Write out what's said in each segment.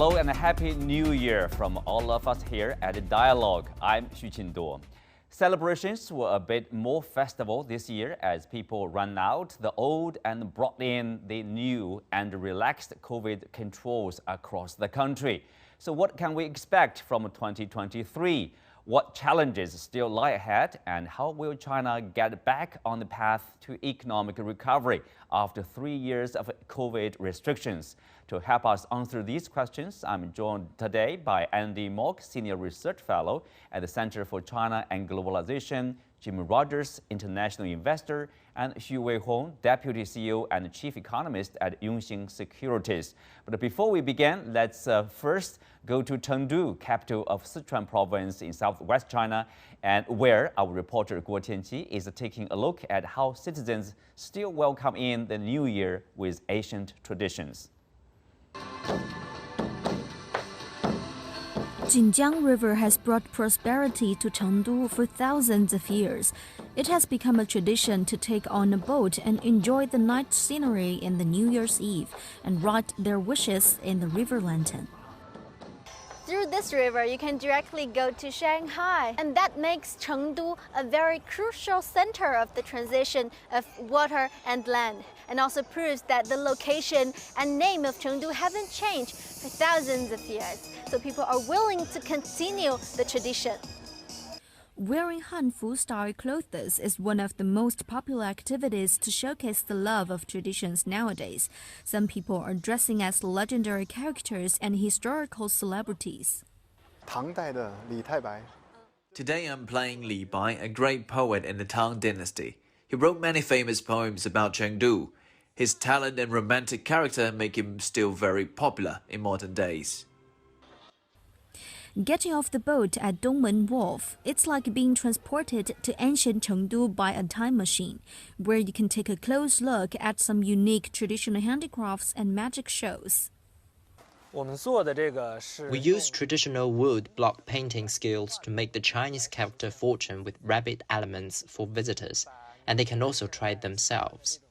Hello and a happy new year from all of us here at Dialogue. I'm Xu Qinduo. Celebrations were a bit more festival this year as people ran out the old and brought in the new and relaxed COVID controls across the country. So what can we expect from 2023? What challenges still lie ahead, and how will China get back on the path to economic recovery after 3 years of COVID restrictions? To help us answer these questions, I'm joined today by Andy Mock, Senior Research Fellow at the Center for China and Globalization, Jim Rogers, International Investor, and Weihong, Deputy CEO and Chief Economist at Yongxing Securities. But before we begin, let's first go to Chengdu, capital of Sichuan province in southwest China, and where our reporter Guo Tianqi is taking a look at how citizens still welcome in the new year with ancient traditions. Jinjiang River has brought prosperity to Chengdu for thousands of years. It has become a tradition to take on a boat and enjoy the night scenery in the New Year's Eve and write their wishes in the river lantern. Through this river, you can directly go to Shanghai, and that makes Chengdu a very crucial center of the transition of water and land, and also proves that the location and name of Chengdu haven't changed for thousands of years, so people are willing to continue the tradition. Wearing Hanfu-style clothes is one of the most popular activities to showcase the love of traditions nowadays. Some people are dressing as legendary characters and historical celebrities. Today I'm playing Li Bai, a great poet in the Tang dynasty. He wrote many famous poems about Chengdu. His talent and romantic character make him still very popular in modern days. Getting off the boat at Dongmen Wharf, it's like being transported to ancient Chengdu by a time machine, where you can take a close look at some unique traditional handicrafts and magic shows. We use traditional wood block painting skills to make the Chinese character fortune with rabbit elements for visitors, and they can also try it themselves.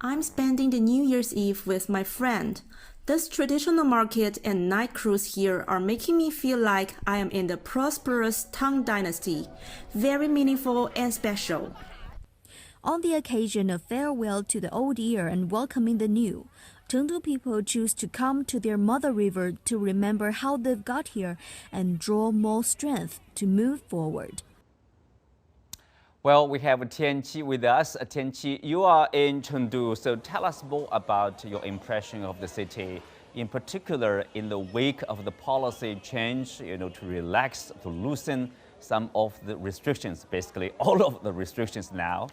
I'm spending the New Year's Eve with my friend. This traditional market and night cruise here are making me feel like I am in the prosperous Tang dynasty. Very meaningful and special. On the occasion of farewell to the old year and welcoming the new, Chengdu people choose to come to their mother river to remember how they've got here and draw more strength to move forward. Well, we have Tianqi with us. Tianqi, you are in Chengdu, so tell us more about your impression of the city, in particular in the wake of the policy change, to relax, to loosen some of the restrictions, basically all of the restrictions now.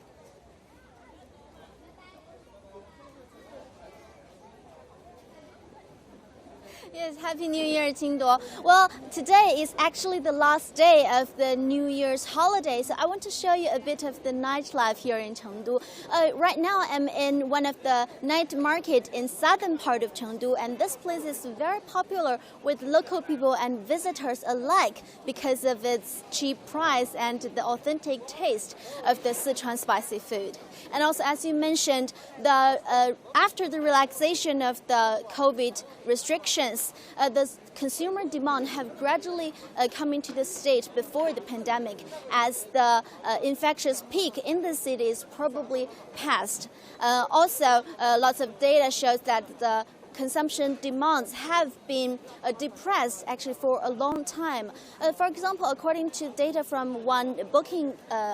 Yes, Happy New Year, Qingduo. Well, today is actually the last day of the New Year's holiday, so I want to show you a bit of the nightlife here in Chengdu. Right now, I'm in one of the night market in southern part of Chengdu, and this place is very popular with local people and visitors alike because of its cheap price and the authentic taste of the Sichuan spicy food. And also, as you mentioned, after the relaxation of the COVID restrictions, the consumer demand have gradually come into the state before the pandemic, as the infectious peak in the city is probably past. Also, lots of data shows that the consumption demands have been depressed actually for a long time. For example, according to data from one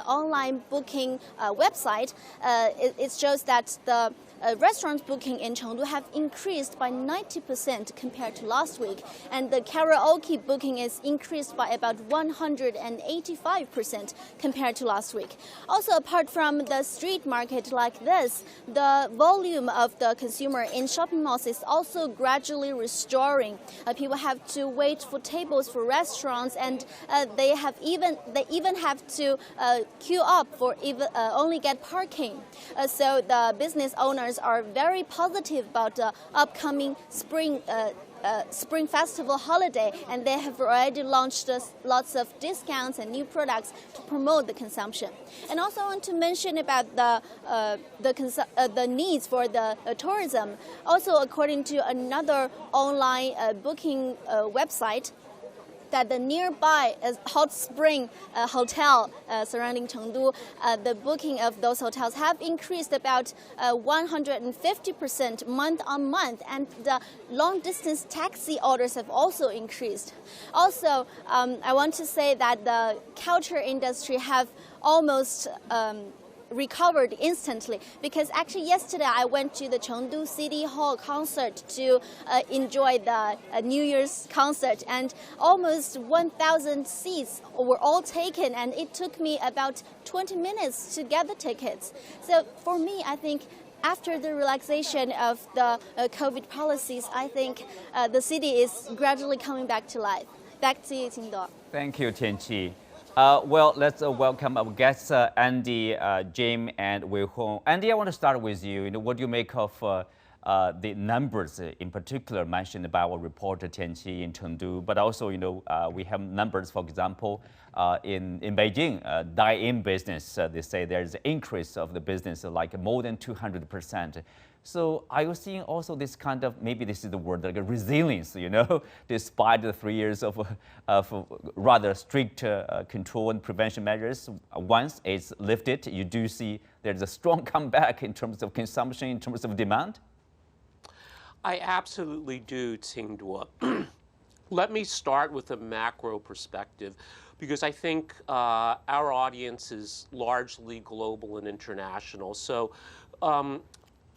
online booking website, it shows that the restaurant booking in Chengdu have increased by 90% compared to last week, and the karaoke booking is increased by about 185% compared to last week. Also, apart from the street market like this, the volume of the consumer in shopping malls is also gradually restoring. People have to wait for tables for restaurants, and they even have to queue up for only get parking. So the business owners are very positive about the upcoming spring Spring Festival holiday, and they have already launched lots of discounts and new products to promote the consumption. And also I want to mention about the needs for the tourism. Also, according according to another online booking website, that the nearby hot spring hotel surrounding Chengdu, the booking of those hotels have increased about 150% month on month, and the long distance taxi orders have also increased. Also, I want to say that the culture industry have almost recovered instantly, because actually yesterday I went to the Chengdu City Hall concert to enjoy the New Year's concert, and almost 1,000 seats were all taken, and it took me about 20 minutes to get the tickets. So for me, I think after the relaxation of the COVID policies, I think the city is gradually coming back to life. Back to you, Qingduo. Thank you, Tianqi. Well, let's welcome our guests, Andy, Jim, and Weihong. Andy, I want to start with you. What do you make of the numbers in particular mentioned by our reporter Tianqi in Chengdu? But also, we have numbers, for example, in Beijing, dine-in business. They say there's an increase of the business like more than 200%. So are you seeing also this kind of, maybe this is the word, like a resilience, despite the 3 years of rather strict control and prevention measures? Once it's lifted, you do see there's a strong comeback in terms of consumption, in terms of demand? I absolutely do, Qingduo. Let me start with a macro perspective, because I think our audience is largely global and international. So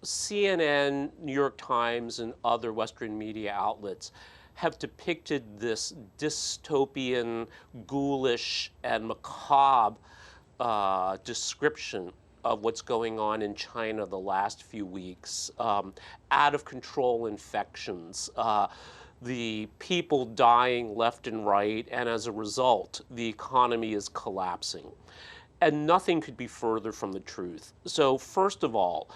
CNN, New York Times, and other Western media outlets have depicted this dystopian, ghoulish, and macabre description of what's going on in China the last few weeks. Out of control infections, the people dying left and right, and as a result, the economy is collapsing. And nothing could be further from the truth. So first of all,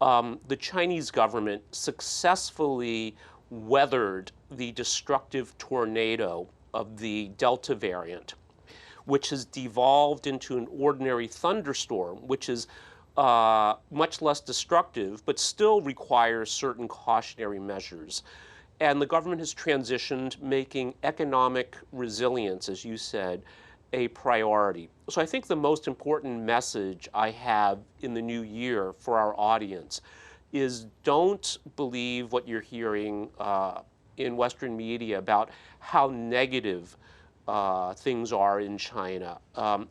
the Chinese government successfully weathered the destructive tornado of the Delta variant, which has devolved into an ordinary thunderstorm, which is much less destructive, but still requires certain cautionary measures. And the government has transitioned, making economic resilience, as you said, a priority. So I think the most important message I have in the new year for our audience is don't believe what you're hearing in Western media about how negative things are in China.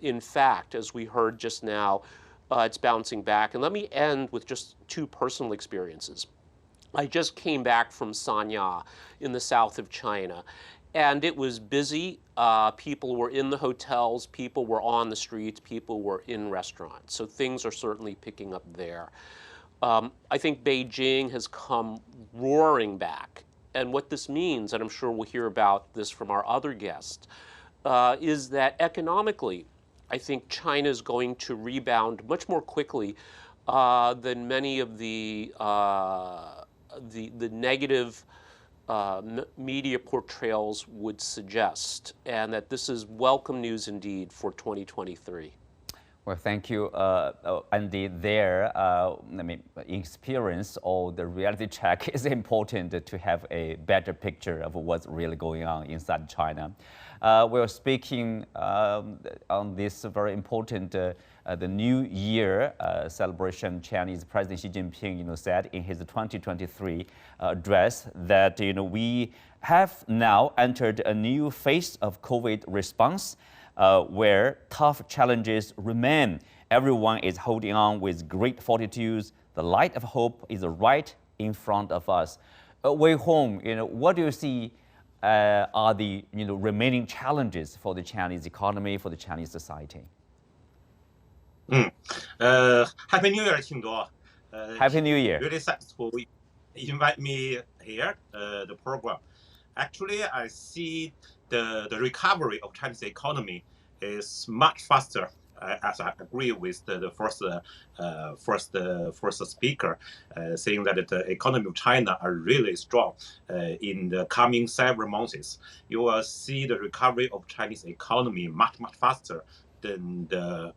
In fact, as we heard just now, it's bouncing back. And let me end with just two personal experiences. I just came back from Sanya in the south of China, and it was busy. People were in the hotels, people were on the streets, people were in restaurants. So things are certainly picking up there. I think Beijing has come roaring back. And what this means, and I'm sure we'll hear about this from our other guests, is that economically, I think China is going to rebound much more quickly than many of the negative media portrayals would suggest, and that this is welcome news indeed for 2023. Well, thank you, Andy. There, experience or the reality check is important to have a better picture of what's really going on inside China. We're speaking on this very important the New Year celebration. Chinese President Xi Jinping, said in his 2023 address that we have now entered a new phase of COVID response, where tough challenges remain. Everyone is holding on with great fortitude. The light of hope is right in front of us. Weihong, what do you see are the remaining challenges for the Chinese economy, for the Chinese society? Happy New Year, Qingduo. Happy New Year. Really thanks for invite me here, the program. Actually, I see the recovery of Chinese economy is much faster, as I agree with the first speaker, saying that the economy of China are really strong. In the coming several months, you will see the recovery of Chinese economy much faster than the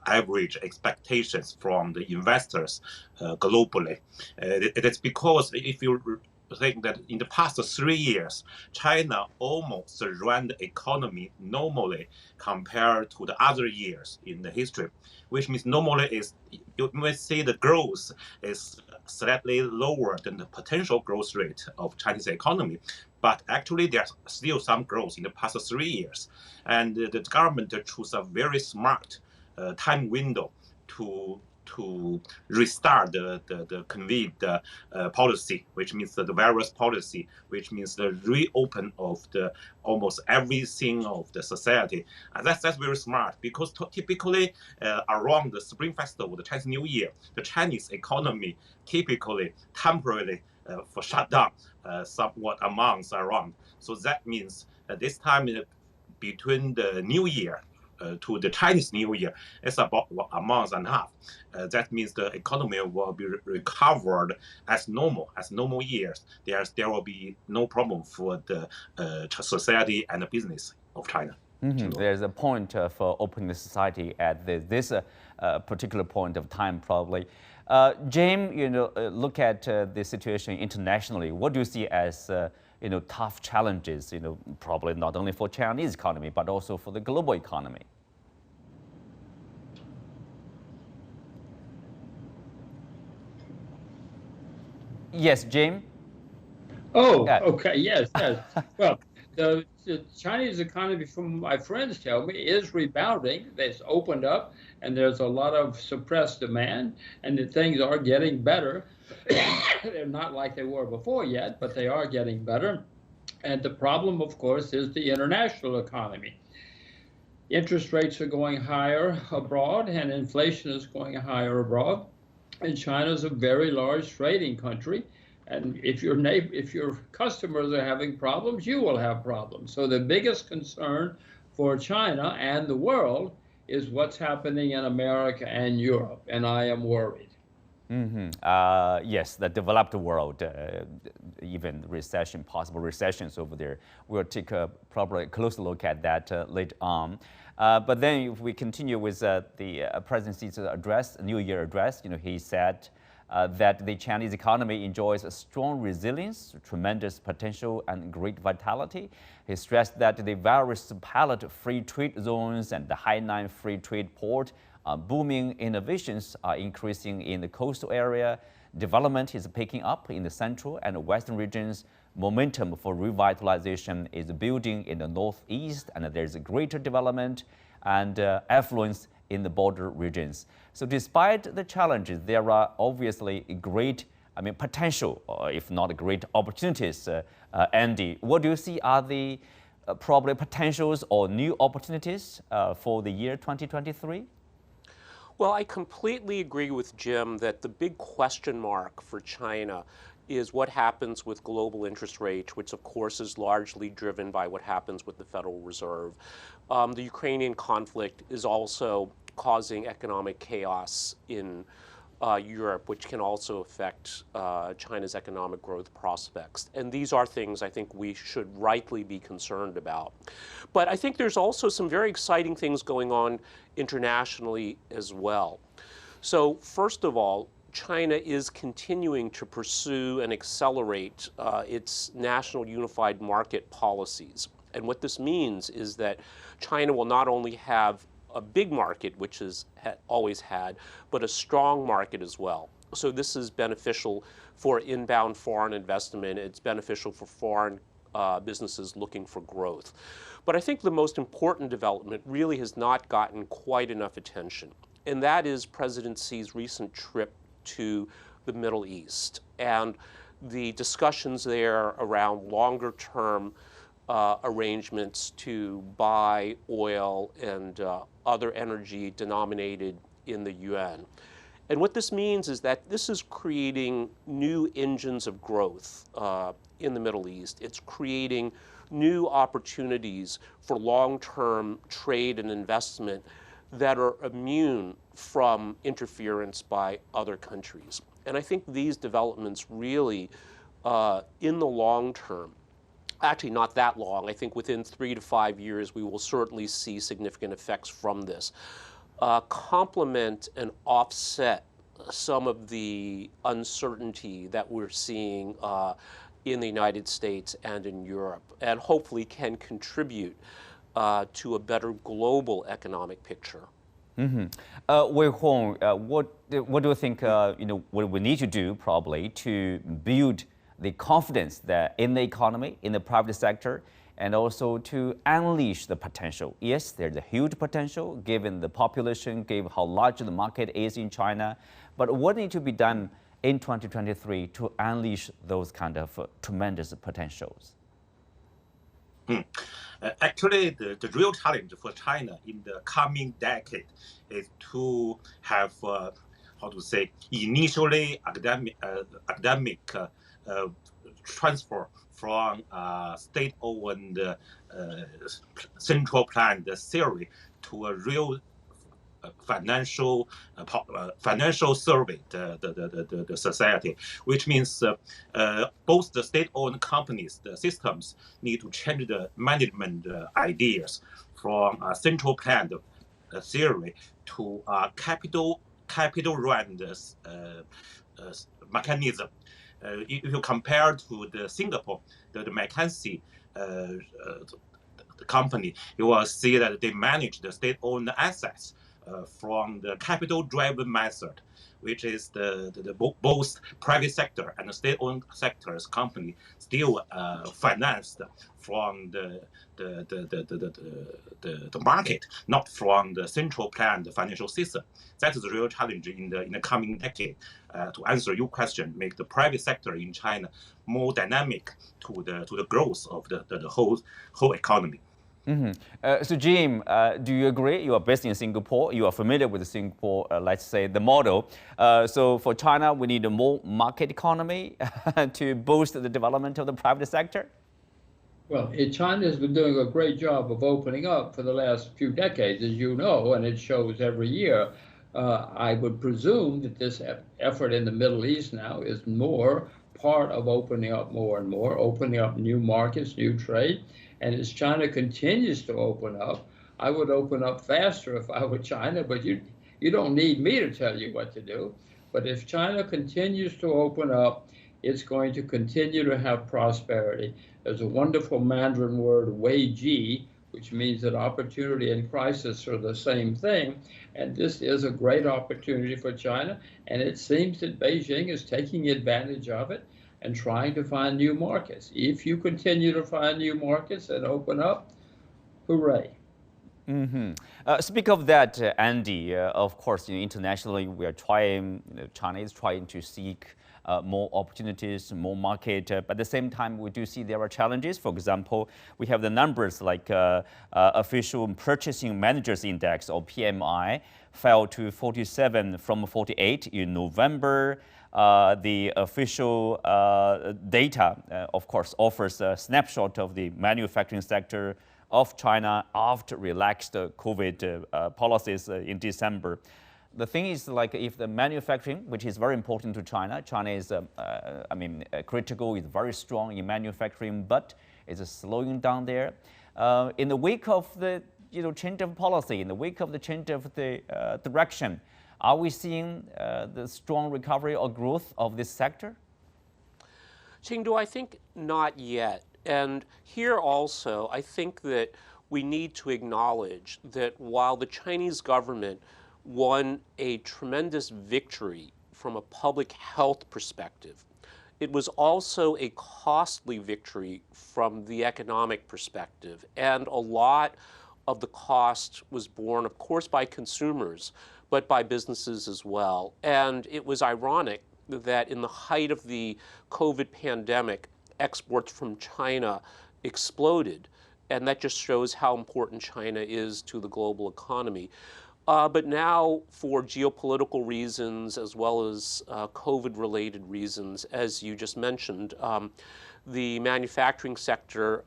average expectations from the investors globally. It is because if you think that in the past 3 years, China almost ran the economy normally compared to the other years in the history, which means normally is you may see the growth is slightly lower than the potential growth rate of Chinese economy. But actually, there's still some growth in the past 3 years. And the government chose a very smart time window to restart the COVID policy, which means the virus policy, which means the reopen of the almost everything of the society. And that's very smart because typically around the Spring Festival, the Chinese New Year, the Chinese economy typically temporarily for shutdown somewhat amounts around. So that means this time between the New Year to the Chinese New Year, it's about a month and a half. That means the economy will be recovered as normal years. There will be no problem for the society and the business of China. There's a point for opening the society at this particular point of time, probably. James, look at the situation internationally. What do you see as tough challenges? Probably not only for Chinese economy but also for the global economy. Yes, James. Oh, okay. Yes. Well, the Chinese economy, from my friends tell me, is rebounding. It's opened up, and there's a lot of suppressed demand, and things are getting better. They're not like they were before yet, but they are getting better. And the problem, of course, is the international economy. Interest rates are going higher abroad, and inflation is going higher abroad. And China is a very large trading country. And if your customers are having problems, you will have problems. So the biggest concern for China and the world is what's happening in America and Europe, and I am worried. Yes, the developed world, even possible recessions over there. We'll take probably a closer look at that later on. But then if we continue with the presidency's address, New Year address, he said that the Chinese economy enjoys a strong resilience, tremendous potential, and great vitality. He stressed that the various pilot free trade zones and the Hainan Free Trade Port booming innovations are increasing in the coastal area. Development is picking up in the central and western regions. Momentum for revitalization is building in the northeast, and there's a greater development and affluence in the border regions. So despite the challenges, there are obviously great, potential, if not great opportunities. Andy, what do you see are the probably potentials or new opportunities for the year 2023? Well, I completely agree with Jim that the big question mark for China is what happens with global interest rates, which of course is largely driven by what happens with the Federal Reserve. The Ukrainian conflict is also causing economic chaos in Europe, which can also affect China's economic growth prospects. And these are things I think we should rightly be concerned about. But I think there's also some very exciting things going on internationally as well. So first of all, China is continuing to pursue and accelerate its national unified market policies. And what this means is that China will not only have a big market, which has always had, but a strong market as well. So this is beneficial for inbound foreign investment. It's beneficial for foreign businesses looking for growth. But I think the most important development really has not gotten quite enough attention, and that is President Xi's recent trip to the Middle East and the discussions there around longer-term arrangements to buy oil and other energy denominated in the yuan. And what this means is that this is creating new engines of growth in the Middle East. It's creating new opportunities for long-term trade and investment that are immune from interference by other countries. And I think these developments really, in the long term, actually not that long, I think within 3 to 5 years, we will certainly see significant effects from this. complement and offset some of the uncertainty that we're seeing in the United States and in Europe, and hopefully can contribute to a better global economic picture. Weihong, what do you think? What we need to do probably to build the confidence that in the economy, in the private sector, and also to unleash the potential. Yes, there's a huge potential given the population, given how large the market is in China. But what needs to be done in 2023 to unleash those kind of tremendous potentials? Actually, the real challenge for China in the coming decade is to have, initially academic transfer from state-owned central planned theory to a real financial survey the society, which means both the state-owned companies, the systems, need to change the management ideas from central planned theory to capital run mechanism. If you compare to the Singapore, the McKinsey the company, you will see that they manage the state-owned assets from the capital-driven method, which is the both private sector and the state-owned sector's company still financed from the market, not from the central planned financial system. That is the real challenge in the coming decade. To answer your question, make the private sector in China more dynamic to the growth of the whole economy. So Jim, do you agree? You are based in Singapore. You are familiar with Singapore, let's say, the model. So for China, we need a more market economy to boost the development of the private sector? Well, China has been doing a great job of opening up for the last few decades, as you know, and it shows every year. I would presume that this effort in the Middle East now is more part of opening up more and more, opening up new markets, new trade. And as China continues to open up, I would open up faster if I were China, but you don't need me to tell you what to do. But if China continues to open up, it's going to continue to have prosperity. There's a wonderful Mandarin word, Weiji, which means that opportunity and crisis are the same thing. And this is a great opportunity for China. And it seems that Beijing is taking advantage of it and trying to find new markets. If you continue to find new markets and open up, hooray. Speak of that, Andy, of course, internationally, we are trying, China is trying to seek more opportunities, more market. But at the same time, we do see there are challenges. For example, we have the numbers like official purchasing managers index, or PMI, fell to 47 from 48 in November. The official data, of course, offers a snapshot of the manufacturing sector of China after relaxed COVID policies in December. The thing is, like, if the manufacturing, which is very important to China, China is, critical, is very strong in manufacturing, but it's slowing down there. In the wake of the change of policy, in the wake of the change of the direction, are we seeing the strong recovery or growth of this sector? Qingdu, I think not yet. And here also, I think that we need to acknowledge that while the Chinese government won a tremendous victory from a public health perspective, it was also a costly victory from the economic perspective. And a lot of the cost was borne, of course, by consumers, but by businesses as well. And it was ironic that in the height of the COVID pandemic, exports from China exploded. And that just shows how important China is to the global economy. But now, for geopolitical reasons, as well as COVID-related reasons, as you just mentioned, the manufacturing sector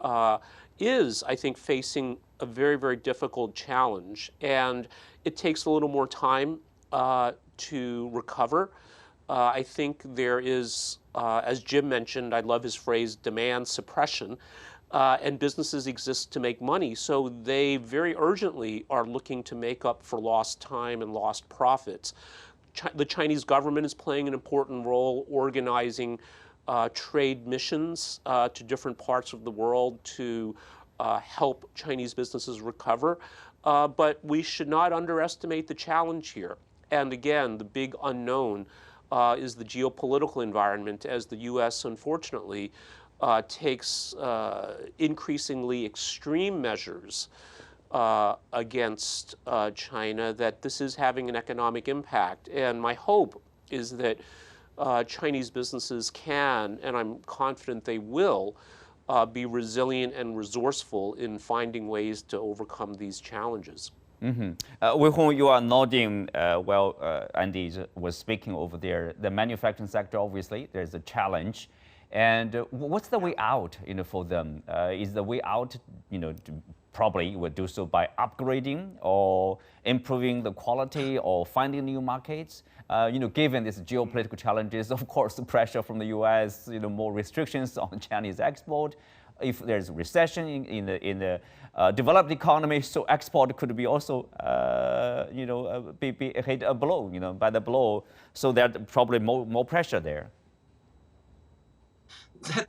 is, I think, facing a very, very difficult challenge. And it takes a little more time to recover. I think there is, as Jim mentioned, I love his phrase, demand suppression, and businesses exist to make money. So they very urgently are looking to make up for lost time and lost profits. The Chinese government is playing an important role organizing trade missions to different parts of the world to help Chinese businesses recover. But we should not underestimate the challenge here. And again, the big unknown is the geopolitical environment, as the U.S. unfortunately takes increasingly extreme measures against China, that this is having an economic impact. And my hope is that Chinese businesses can, and I'm confident they will, be resilient and resourceful in finding ways to overcome these challenges. Weihong, you are nodding Andy was speaking over there. The manufacturing sector, obviously, there's a challenge. And what's the way out, for them? Is the way out, probably will do so by upgrading or improving the quality or finding new markets? Given these geopolitical challenges, of course, the pressure from the U.S., more restrictions on Chinese export. If there's a recession in the developed economy, so export could be also, be hit a blow, by the blow. So there's probably more pressure there.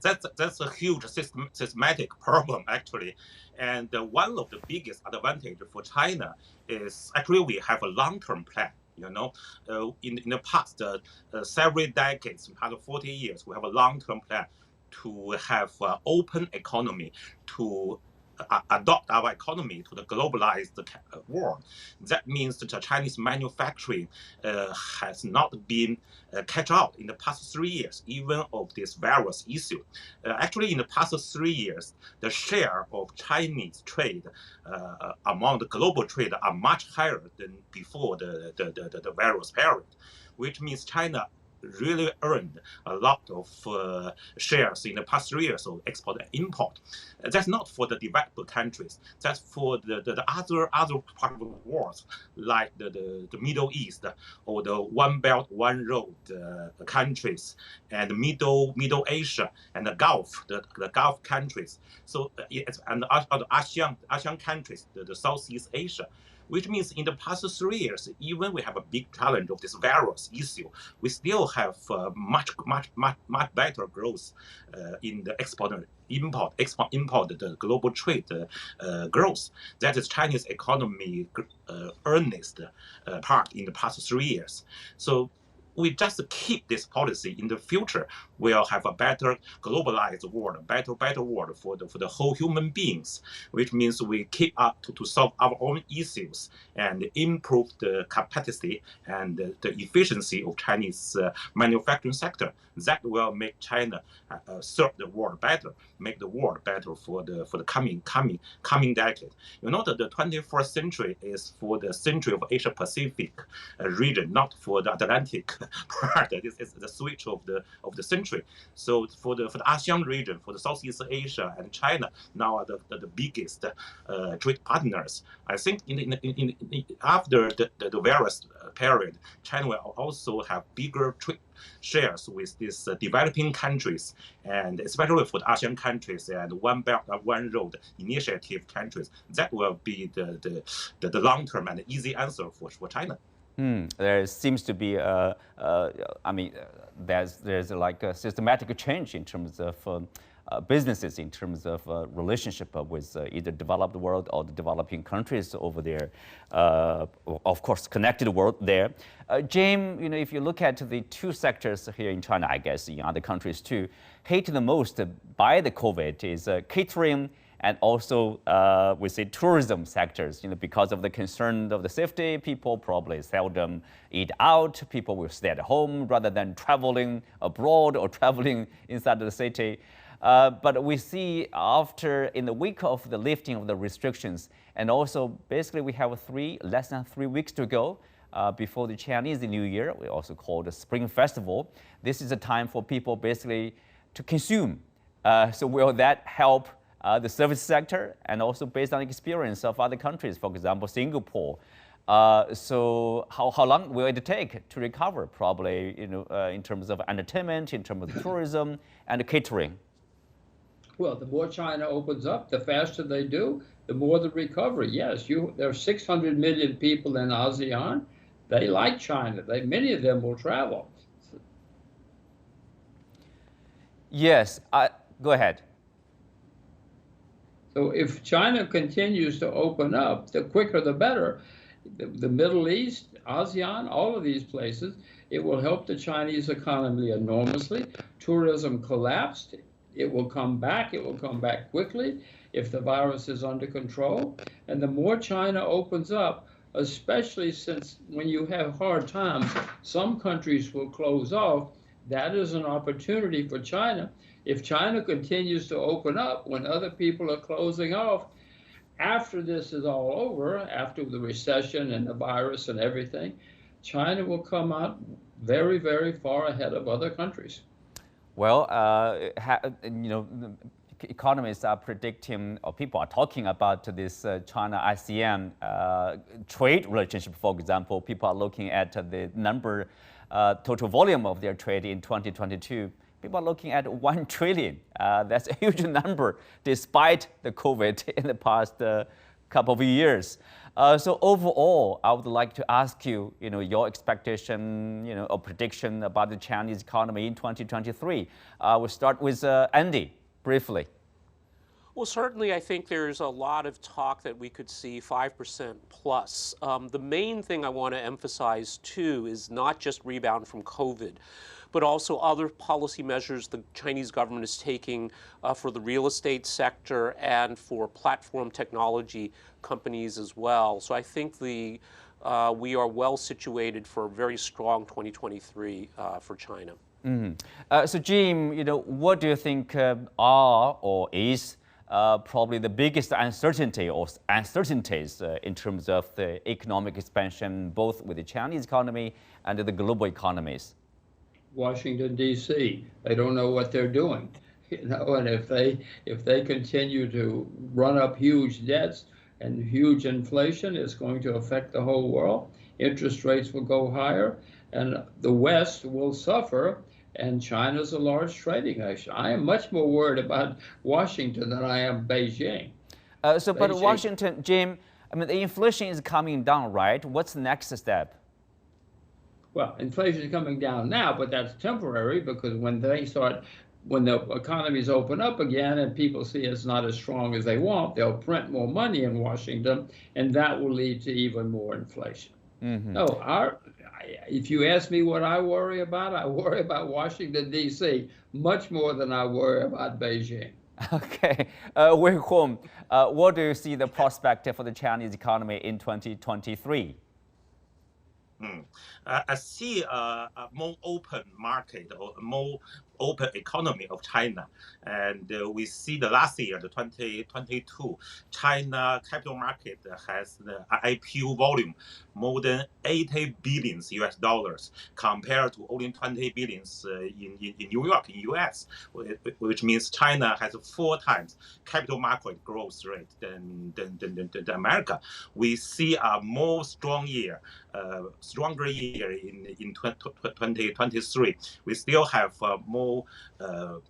That's a huge systematic problem, actually. And one of the biggest advantages for China is actually we have a long-term plan. In the past several decades, past 40 years, we have a long-term plan to have open economy, to adopt our economy to the globalized world. That means that the Chinese manufacturing has not been catch up in the past 3 years, even of this virus issue. Actually, in the past 3 years, the share of Chinese trade among the global trade are much higher than before the virus period, which means China really earned a lot of shares in the past 3 years of export and import. That's not for the developed countries. That's for the other part of the world, like the Middle East or the One Belt, One Road countries, and Middle Asia and the Gulf, the Gulf countries. So and other ASEAN countries, the Southeast Asia. Which means in the past 3 years, even we have a big challenge of this virus issue, we still have much better growth in the export import, the global trade growth. That is Chinese economy earnest part in the past 3 years. So we just keep this policy in the future, we'll have a better globalized world, a better world for the whole human beings, which means we keep up to solve our own issues and improve the capacity and the efficiency of Chinese manufacturing sector. That will make China serve the world better, make the world better for the coming decade. That the 21st century is for the century of Asia Pacific region, not for the Atlantic part. This is the switch of the century. So for the ASEAN region, for the Southeast Asia and China, now are the biggest trade partners. I think after the virus period, China will also have bigger trade shares with these developing countries, and especially for the ASEAN countries and One Belt, One Road initiative countries. That will be the long-term and easy answer for China. There seems to be, there's like a systematic change in terms of businesses, in terms of relationship with either developed world or the developing countries over there. Of course, connected world there. James, if you look at the two sectors here in China, I guess in other countries too, hit the most by the COVID is catering and also we say tourism sectors, because of the concern of the safety, people probably seldom eat out. People will stay at home rather than traveling abroad or traveling inside the city. But we see in the week of the lifting of the restrictions, and also basically we have less than 3 weeks to go before the Chinese New Year. We also call the Spring Festival. This is a time for people basically to consume. So will that help the service sector, and also based on experience of other countries, for example, Singapore, So how long will it take to recover? Probably, in terms of entertainment, in terms of tourism and catering. Well, the more China opens up, the faster they do, the more the recovery. Yes, there are 600 million people in ASEAN. They like China. Many of them will travel. Yes, go ahead. So if China continues to open up, the quicker the better. The Middle East, ASEAN, all of these places, it will help the Chinese economy enormously. Tourism collapsed. It will come back. It will come back quickly if the virus is under control. And the more China opens up, especially since when you have hard times, some countries will close off. That is an opportunity for China. If China continues to open up when other people are closing off, after this is all over, after the recession and the virus and everything, China will come out very, very far ahead of other countries. Well, economists are predicting, or people are talking about this China-ASEAN trade relationship, for example. People are looking at the number, total volume of their trade in 2022. People are looking at 1 trillion. That's a huge number, despite the COVID in the past couple of years. So overall, I would like to ask you, your expectation, or prediction about the Chinese economy in 2023. We'll start with Andy, briefly. Well, certainly I think there's a lot of talk that we could see 5% plus. The main thing I want to emphasize, too, is not just rebound from COVID, but also other policy measures the Chinese government is taking for the real estate sector and for platform technology companies as well. So I think we are well situated for a very strong 2023 for China. Mm-hmm. So Jim, what do you think are or is probably the biggest uncertainty or uncertainties in terms of the economic expansion, both with the Chinese economy and the global economies? Washington, D.C. They don't know what they're doing, and if they continue to run up huge debts and huge inflation, it's going to affect the whole world. Interest rates will go higher, and the West will suffer, and China's a large trading nation. I am much more worried about Washington than I am Beijing. But Washington, Jim, the inflation is coming down, right? What's the next step? Well, inflation is coming down now, but that's temporary because when the economies open up again and people see it's not as strong as they want, they'll print more money in Washington, and that will lead to even more inflation. Mm-hmm. No, if you ask me what I worry about Washington, D.C. much more than I worry about Beijing. Okay. Weihong, what do you see the prospect for the Chinese economy in 2023? I see a more open market or a more open economy of China. And we see the last year, the 2022, China capital market has the IPO volume more than 80 billion US dollars compared to only 20 billions in New York, in US, which means China has 4 times capital market growth rate than America. We see a more stronger year in 2023. We still have more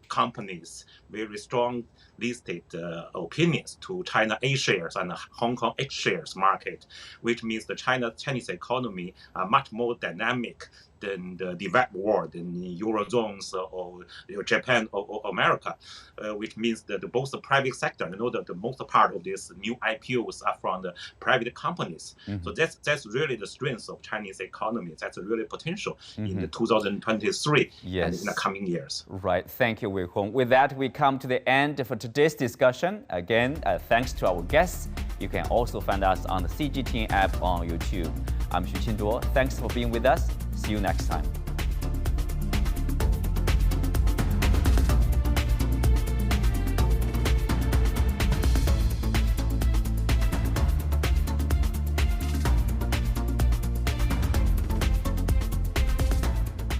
companies, very strong listed opinions to China A shares and Hong Kong H shares market, which means the Chinese economy are much more dynamic than the developed world in Eurozones or Japan or America, which means that both the private sector, that the most part of these new IPOs are from the private companies. Mm-hmm. So that's really the strength of Chinese economy. That's really potential in the 2023 and in the coming years. Right. Thank you, Weihong. With that, we come to the end for today's discussion. Again, thanks to our guests. You can also find us on the CGTN app on YouTube. I'm Xu Qinduo. Thanks for being with us. See you next time.